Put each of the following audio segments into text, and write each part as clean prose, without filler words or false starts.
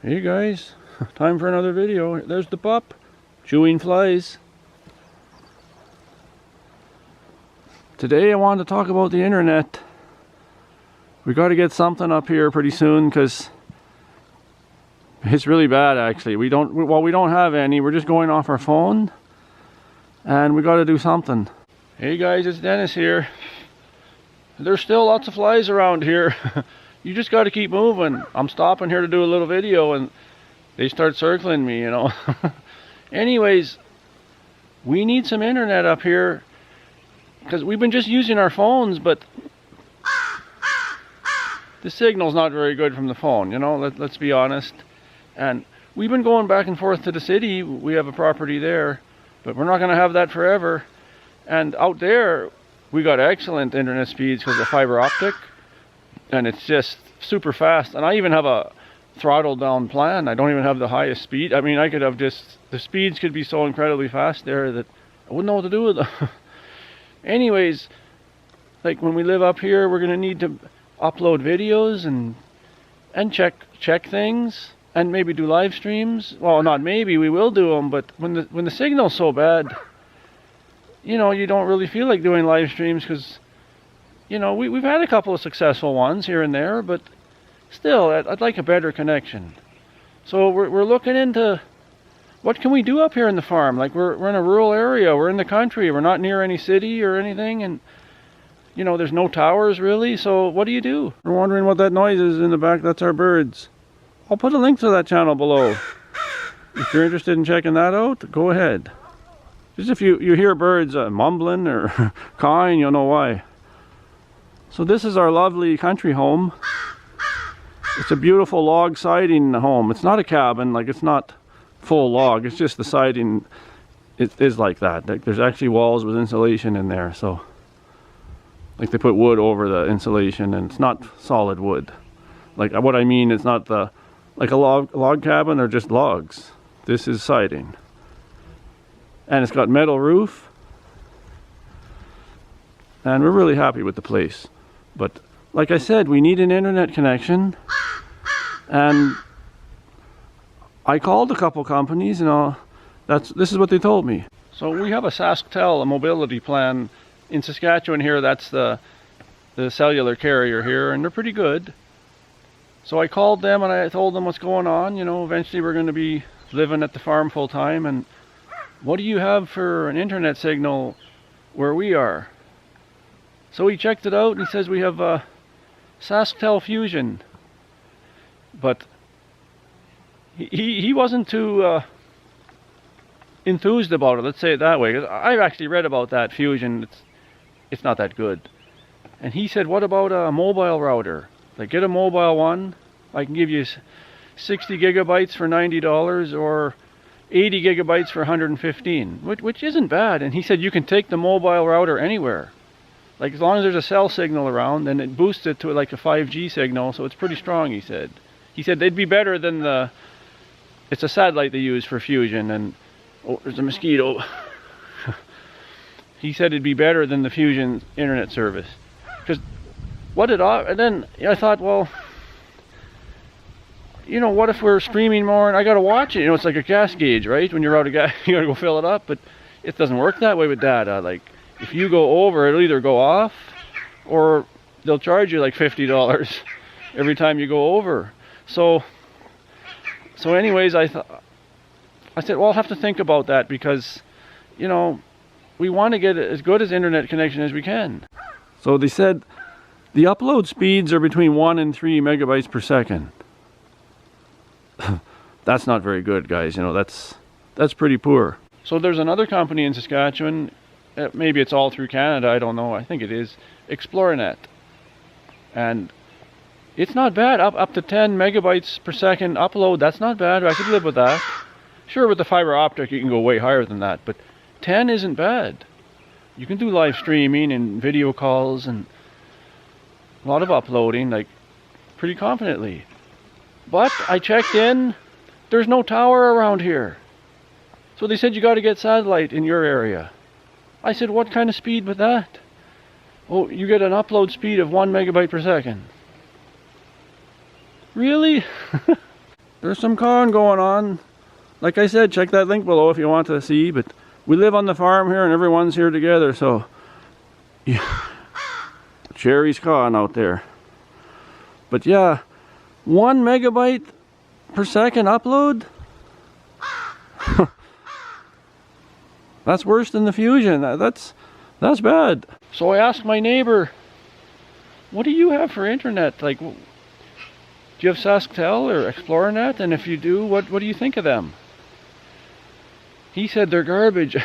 Hey guys, time for another video. There's the pup, chewing flies. Today I wanted to talk about the internet. We got to get something up here pretty soon because it's really bad actually. We don't have any. We're just going off our phone and we got to do something. Hey guys, it's Dennis here. There's still lots of flies around here. You just got to keep moving. I'm stopping here to do a little video and they start circling me, you know. Anyways, we need some internet up here because we've been just using our phones, but the signal's not very good from the phone, you know, let's be honest. And we've been going back and forth to the city. We have a property there, but we're not going to have that forever. And out there, we got excellent internet speeds because of fiber optic. And it's just super fast. And I even have a throttled down plan. I don't even have the highest speed. I mean, I could have just, the speeds could be so incredibly fast there that I wouldn't know what to do with them. Anyways, like when we live up here, we're going to need to upload videos and check things and maybe do live streams. Well, not maybe, we will do them, but when the signal's so bad, you know, you don't really feel like doing live streams because, you know, we've had a couple of successful ones here and there, but still, I'd like a better connection. So we're looking into what can we do up here in the farm. Like we're in a rural area, we're in the country, we're not near any city or anything, and you know, there's no towers really, so what do you do? We're wondering what that noise is in the back. That's our birds. I'll put a link to that channel below. If you're interested in checking that out, go ahead. Just if you hear birds mumbling or cawing, you'll know why. So this is our lovely country home. It's a beautiful log siding home. It's not a cabin, like it's not full log. It's just the siding, it is like that. Like there's actually walls with insulation in there. So like they put wood over the insulation and it's not solid wood. Like what I mean, it's not like a log cabin, they're just logs. This is siding. And it's got metal roof. And we're really happy with the place. But like I said, we need an internet connection. And I called a couple companies and this is what they told me. So we have a SaskTel, a mobility plan in Saskatchewan here. That's the cellular carrier here, and they're pretty good. So I called them and I told them what's going on. You know, eventually we're going to be living at the farm full time, and what do you have for an internet signal where we are? So he checked it out and he says we have SaskTel Fusion. But he wasn't too enthused about it, let's say it that way. 'Cause I've actually read about that Fusion. It's not that good. And he said, what about a mobile router? Like get a mobile one. I can give you 60 gigabytes for $90 or 80 gigabytes for 115, which isn't bad. And he said you can take the mobile router anywhere. Like as long as there's a cell signal around, then it boosts it to like a 5G signal, so it's pretty strong, he said. He said they'd be better than it's a satellite they use for Fusion, and oh, there's a mosquito. He said it'd be better than the Fusion internet service. Because and then I thought, well, you know, what if we're streaming more and I gotta watch it? You know, it's like a gas gauge, right? When you're out of gas, you gotta go fill it up, but it doesn't work that way with data. Like, if you go over, it'll either go off or they'll charge you like $50 every time you go over. So anyways, I said, well, I'll have to think about that because, you know, we want to get as good as internet connection as we can. So they said the upload speeds are between 1 and 3 megabytes per second. That's not very good, guys. You know, that's pretty poor. So there's another company in Saskatchewan, maybe it's all through Canada, I don't know, I think it is, ExploreNet. And it's not bad, up to 10 megabytes per second upload. That's not bad, I could live with that. Sure, with the fiber optic you can go way higher than that, but 10 isn't bad. You can do live streaming and video calls and a lot of uploading, like pretty confidently. But I checked in, there's no tower around here. So they said you got to get satellite in your area. I said, what kind of speed with that? Oh, you get an upload speed of 1 megabyte per second. Really? there's some con going on. Like I said, check that link below if you want to see, but we live on the farm here and everyone's here together, so yeah. Cherry's con out there. But yeah, 1 megabyte per second upload? That's worse than the Fusion. That's bad. So I asked my neighbor, what do you have for internet? Like, do you have SaskTel or ExplorerNet? And if you do, what do you think of them? He said they're garbage.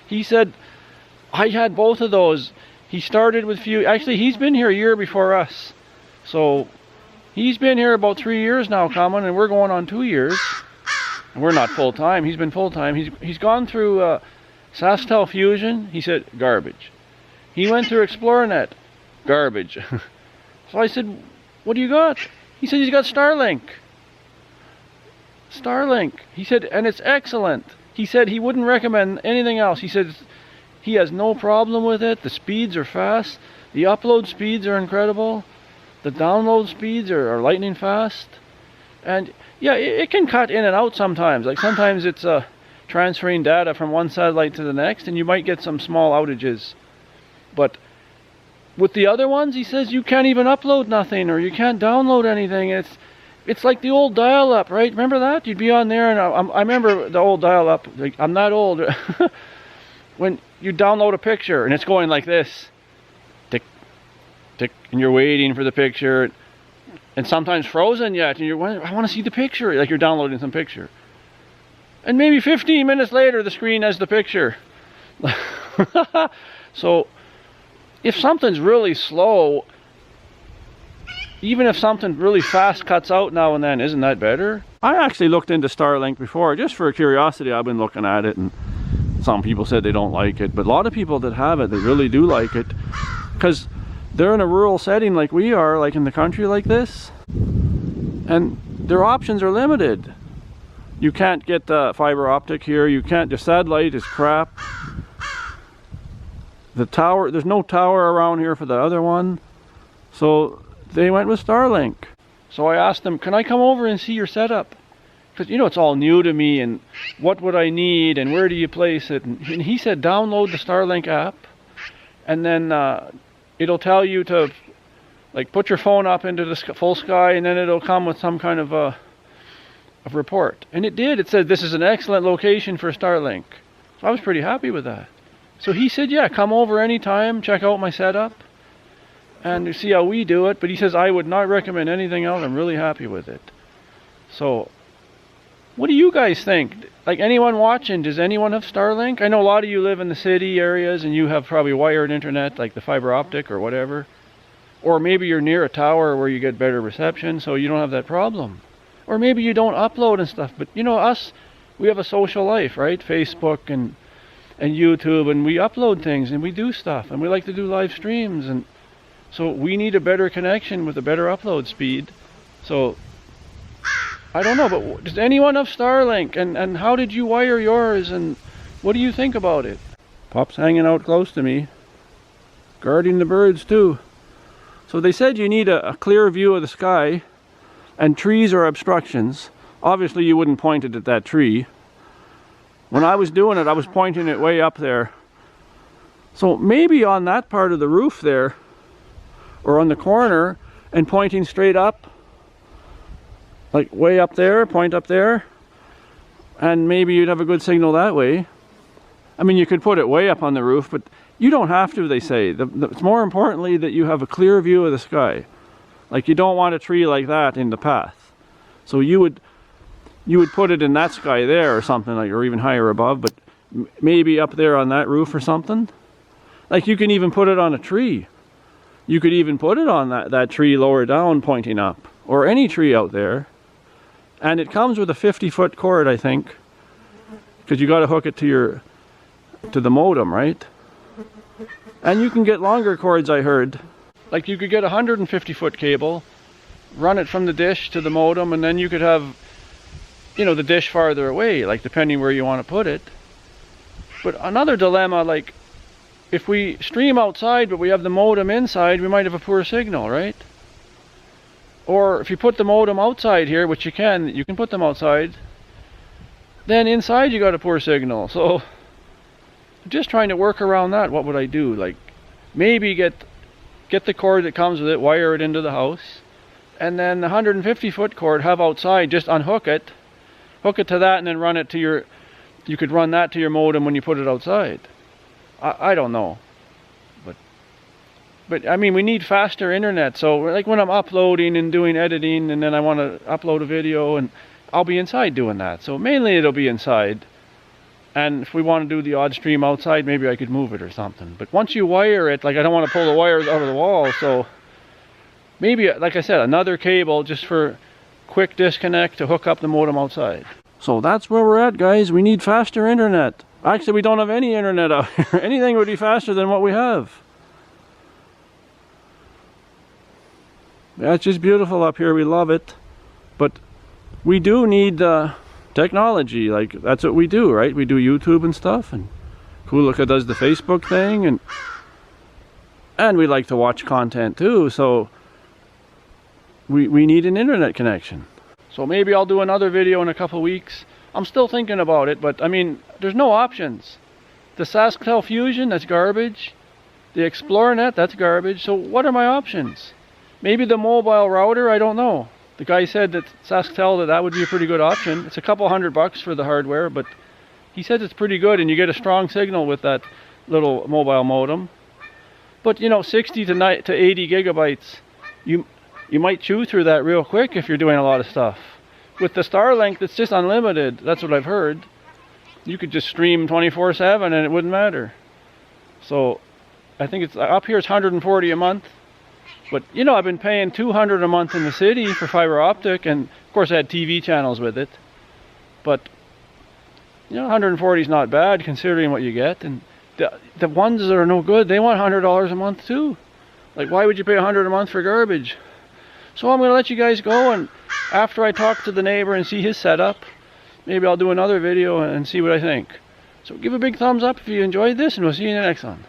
He said, I had both of those. He started with actually he's been here a year before us. So he's been here about 3 years now coming, and we're going on 2 years. And we're not full time. He's been full time. He's gone through SaskTel Fusion. He said garbage. He went through ExplorerNet. Garbage. So I said, what do you got? He said he's got Starlink. Starlink. He said, and it's excellent. He said he wouldn't recommend anything else. He said he has no problem with it. The speeds are fast. The upload speeds are incredible. The download speeds are lightning fast. And yeah, it can cut in and out sometimes. Like sometimes it's transferring data from one satellite to the next, and you might get some small outages. But with the other ones, he says you can't even upload nothing, or you can't download anything. It's like the old dial-up, right? Remember that? You'd be on there, and I remember the old dial-up. Like, I'm not old. When you download a picture, and it's going like this. Tick, tick, and you're waiting for the picture. And sometimes frozen yet, and you're, I want to see the picture. Like you're downloading some picture. And maybe 15 minutes later, the screen has the picture. So, if something's really slow, even if something really fast cuts out now and then, isn't that better? I actually looked into Starlink before, just for curiosity. I've been looking at it, and some people said they don't like it, but a lot of people that have it, they really do like it, because they're in a rural setting like we are, like in the country like this, and their options are limited. You can't get fiber optic here, you can't, the satellite is crap. The tower, there's no tower around here for the other one, so they went with Starlink. So I asked them, can I come over and see your setup? Because, you know, it's all new to me, and what would I need, and where do you place it? And he said, download the Starlink app, and then it'll tell you to, like, put your phone up into the full sky, and then it'll come with some kind of a report. And it did. It said, this is an excellent location for Starlink. So I was pretty happy with that. So he said, yeah, come over anytime, check out my setup, and you see how we do it. But he says, I would not recommend anything else. I'm really happy with it. So, what do you guys think? Like, anyone watching, does anyone have Starlink? I know a lot of you live in the city areas, and you have probably wired internet, like the fiber optic or whatever. Or maybe you're near a tower where you get better reception, so you don't have that problem. Or maybe you don't upload and stuff. But, you know, us, we have a social life, right? Facebook and YouTube, and we upload things, and we do stuff, and we like to do live streams, and so we need a better connection with a better upload speed. So I don't know, but does anyone have Starlink, and how did you wire yours, and what do you think about it? Pop's hanging out close to me, guarding the birds too. So they said you need a clear view of the sky, and trees are obstructions. Obviously you wouldn't point it at that tree. When I was doing it, I was pointing it way up there. So maybe on that part of the roof there, or on the corner, and pointing straight up, like way up there, point up there, and maybe you'd have a good signal that way. I mean, you could put it way up on the roof, but you don't have to, they say. It's more importantly that you have a clear view of the sky. Like, you don't want a tree like that in the path. So you would put it in that sky there or something, like, or even higher above, but maybe up there on that roof or something. Like, you can even put it on a tree. You could even put it on that tree lower down pointing up, or any tree out there. And it comes with a 50-foot cord, I think, because you got to hook it to the modem, right? And you can get longer cords, I heard. Like, you could get a 150-foot cable, run it from the dish to the modem, and then you could have, you know, the dish farther away, like, depending where you want to put it. But another dilemma, like, if we stream outside but we have the modem inside, we might have a poor signal, right? Or if you put the modem outside here, which you can put them outside, then inside you got a poor signal. So I'm just trying to work around that. What would I do? Like, maybe get the cord that comes with it, wire it into the house, and then the 150-foot cord have outside, just unhook it, hook it to that, and then run it to your, you could run that to your modem when you put it outside. I don't know. But I mean, we need faster internet. So like when I'm uploading and doing editing, and then I want to upload a video, and I'll be inside doing that. So mainly it'll be inside. And if we want to do the odd stream outside, maybe I could move it or something. But once you wire it, like I don't want to pull the wires out of the wall. So maybe, like I said, another cable just for quick disconnect to hook up the modem outside. So that's where we're at, guys. We need faster internet. Actually, we don't have any internet out here. Anything would be faster than what we have. Yeah, it's just beautiful up here. We love it. But we do need technology. Like, that's what we do, right? We do YouTube and stuff. And Kulika does the Facebook thing. And we like to watch content too. So we need an internet connection. So maybe I'll do another video in a couple weeks. I'm still thinking about it. But, I mean, there's no options. The SaskTel Fusion, that's garbage. The ExploreNet, that's garbage. So what are my options? Maybe the mobile router, I don't know. The guy said that SaskTel, that would be a pretty good option. It's a couple $100 for the hardware, but he said it's pretty good, and you get a strong signal with that little mobile modem. But you know, 60 to 80 gigabytes, you might chew through that real quick if you're doing a lot of stuff. With the Starlink, it's just unlimited. That's what I've heard. You could just stream 24/7 and it wouldn't matter. So I think it's up here. It's $140 a month. But, you know, I've been paying $200 a month in the city for fiber optic, and of course I had TV channels with it. But, you know, $140 is not bad considering what you get. And the ones that are no good, they want $100 a month too. Like, why would you pay $100 a month for garbage? So I'm going to let you guys go, and after I talk to the neighbor and see his setup, maybe I'll do another video and see what I think. So give a big thumbs up if you enjoyed this, and we'll see you in the next one.